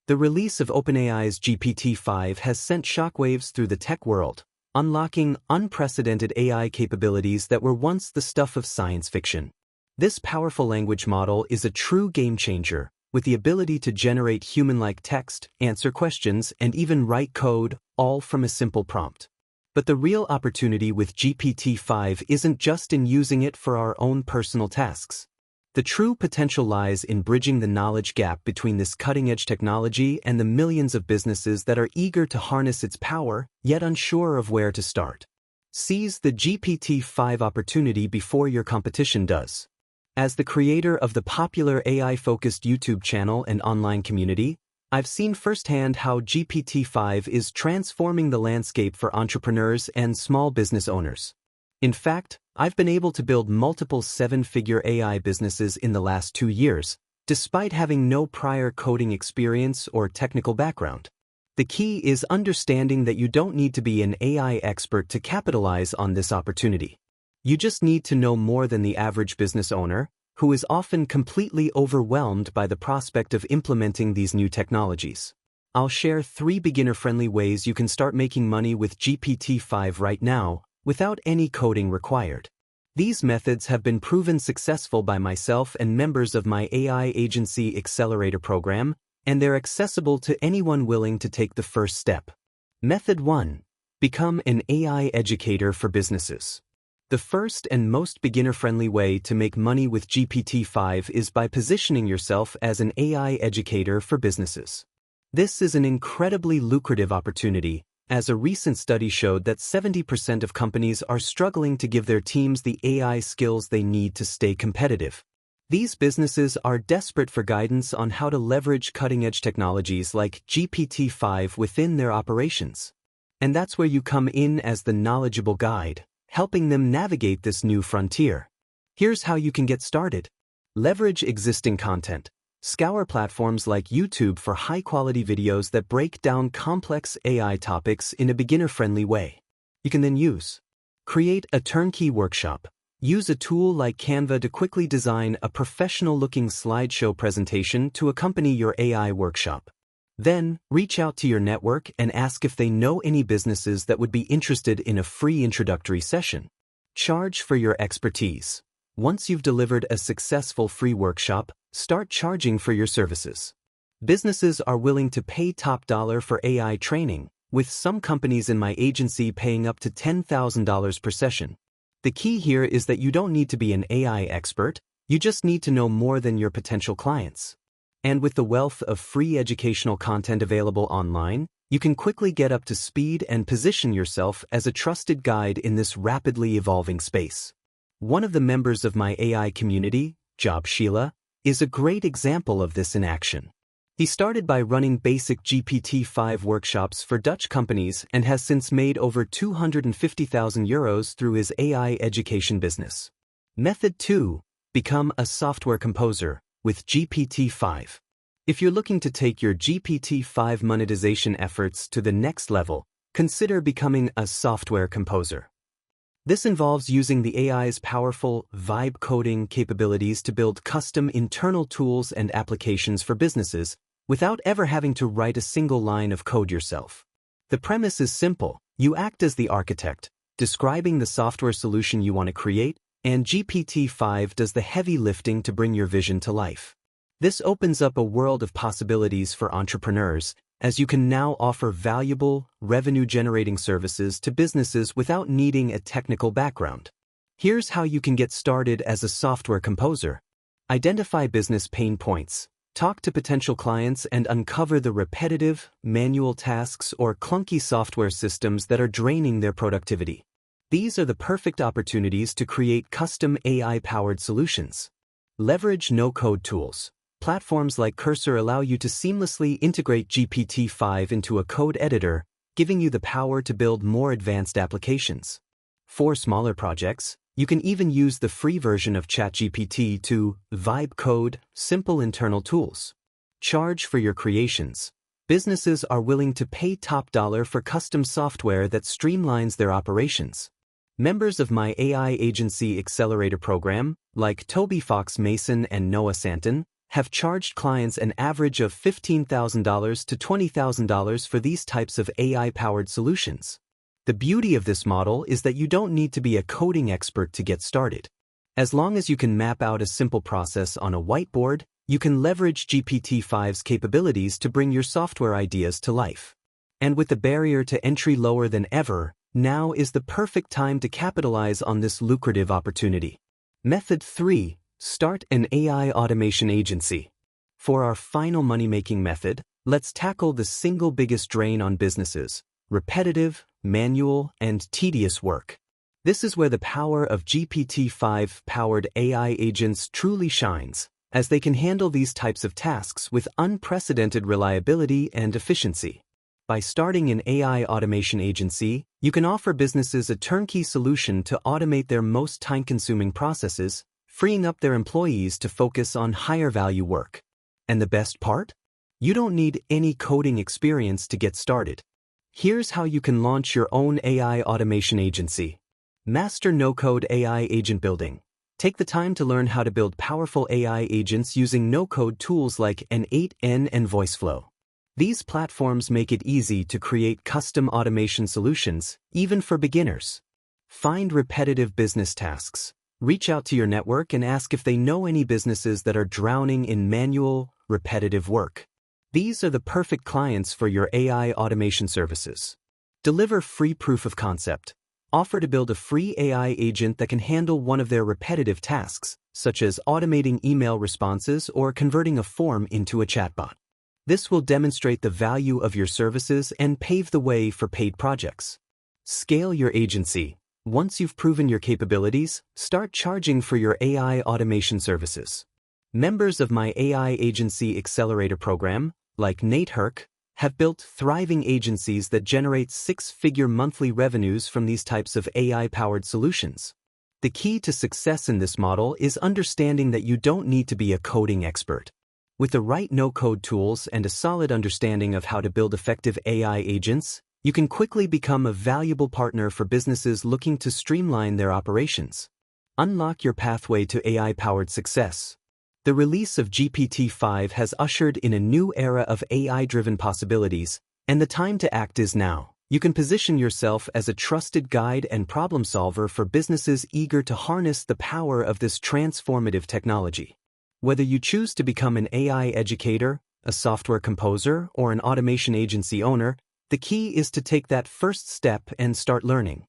The release of OpenAI's GPT-5 has sent shockwaves through the tech world, unlocking unprecedented AI capabilities that were once the stuff of science fiction. This powerful language model is a true game-changer, with the ability to generate human-like text, answer questions, and even write code, all from a simple prompt. But the real opportunity with GPT-5 isn't just in using it for our own personal tasks. The true potential lies in bridging the knowledge gap between this cutting-edge technology and the millions of businesses that are eager to harness its power, yet unsure of where to start. Seize the GPT-5 opportunity before your competition does. As the creator of the popular AI-focused YouTube channel and online community, I've seen firsthand how GPT-5 is transforming the landscape for entrepreneurs and small business owners. In fact, I've been able to build multiple seven-figure AI businesses in the last 2 years, despite having no prior coding experience or technical background. The key is understanding that you don't need to be an AI expert to capitalize on this opportunity. You just need to know more than the average business owner, who is often completely overwhelmed by the prospect of implementing these new technologies. I'll share 3 beginner-friendly ways you can start making money with GPT-5 right now, without any coding required. These methods have been proven successful by myself and members of my AI Agency Accelerator program, and they're accessible to anyone willing to take the first step. Method 1. Become an AI educator for businesses. The first and most beginner-friendly way to make money with GPT-5 is by positioning yourself as an AI educator for businesses. This is an incredibly lucrative opportunity, as a recent study showed that 70% of companies are struggling to give their teams the AI skills they need to stay competitive. These businesses are desperate for guidance on how to leverage cutting-edge technologies like GPT-5 within their operations. And that's where you come in as the knowledgeable guide, helping them navigate this new frontier. Here's how you can get started. Leverage existing content. Scour platforms like YouTube for high-quality videos that break down complex AI topics in a beginner-friendly way. You can then create a turnkey workshop. Use a tool like Canva to quickly design a professional-looking slideshow presentation to accompany your AI workshop. Then, reach out to your network and ask if they know any businesses that would be interested in a free introductory session. Charge for your expertise. Once you've delivered a successful free workshop, start charging for your services. Businesses are willing to pay top dollar for AI training, with some companies in my agency paying up to $10,000 per session. The key here is that you don't need to be an AI expert, you just need to know more than your potential clients. And with the wealth of free educational content available online, you can quickly get up to speed and position yourself as a trusted guide in this rapidly evolving space. One of the members of my AI community, Job Sheila, is a great example of this in action. He started by running basic GPT-5 workshops for Dutch companies and has since made over €250,000 through his AI education business. Method 2. Become a software composer with GPT-5. If you're looking to take your GPT-5 monetization efforts to the next level, consider becoming a software composer. This involves using the AI's powerful vibe coding capabilities to build custom internal tools and applications for businesses without ever having to write a single line of code yourself. The premise is simple. You act as the architect, describing the software solution you want to create, and GPT-5 does the heavy lifting to bring your vision to life. This opens up a world of possibilities for entrepreneurs, as you can now offer valuable, revenue-generating services to businesses without needing a technical background. Here's how you can get started as a software composer. Identify business pain points. Talk to potential clients and uncover the repetitive, manual tasks or clunky software systems that are draining their productivity. These are the perfect opportunities to create custom AI-powered solutions. Leverage no-code tools. Platforms like Cursor allow you to seamlessly integrate GPT-5 into a code editor, giving you the power to build more advanced applications. For smaller projects, you can even use the free version of ChatGPT to vibe code simple internal tools. Charge for your creations. Businesses are willing to pay top dollar for custom software that streamlines their operations. Members of my AI Agency Accelerator program, like Toby Fox Mason and Noah Santon, have charged clients an average of $15,000 to $20,000 for these types of AI-powered solutions. The beauty of this model is that you don't need to be a coding expert to get started. As long as you can map out a simple process on a whiteboard, you can leverage GPT-5's capabilities to bring your software ideas to life. And with the barrier to entry lower than ever, now is the perfect time to capitalize on this lucrative opportunity. Method 3. Start an AI automation agency. For our final money-making method, let's tackle the single biggest drain on businesses: repetitive, manual, and tedious work. This is where the power of GPT-5-powered AI agents truly shines, as they can handle these types of tasks with unprecedented reliability and efficiency. By starting an AI automation agency, you can offer businesses a turnkey solution to automate their most time-consuming processes, freeing up their employees to focus on higher-value work. And the best part? You don't need any coding experience to get started. Here's how you can launch your own AI automation agency. Master no-code AI agent building. Take the time to learn how to build powerful AI agents using no-code tools like N8N and VoiceFlow. These platforms make it easy to create custom automation solutions, even for beginners. Find repetitive business tasks. Reach out to your network and ask if they know any businesses that are drowning in manual, repetitive work. These are the perfect clients for your AI automation services. Deliver free proof of concept. Offer to build a free AI agent that can handle one of their repetitive tasks, such as automating email responses or converting a form into a chatbot. This will demonstrate the value of your services and pave the way for paid projects. Scale your agency. Once you've proven your capabilities, start charging for your AI automation services. Members of my AI Agency Accelerator program, like Nate Herc, have built thriving agencies that generate six-figure monthly revenues from these types of AI-powered solutions. The key to success in this model is understanding that you don't need to be a coding expert. With the right no-code tools and a solid understanding of how to build effective AI agents, you can quickly become a valuable partner for businesses looking to streamline their operations. Unlock your pathway to AI-powered success. The release of GPT-5 has ushered in a new era of AI-driven possibilities, and the time to act is now. You can position yourself as a trusted guide and problem solver for businesses eager to harness the power of this transformative technology. Whether you choose to become an AI educator, a software composer, or an automation agency owner, the key is to take that first step and start learning.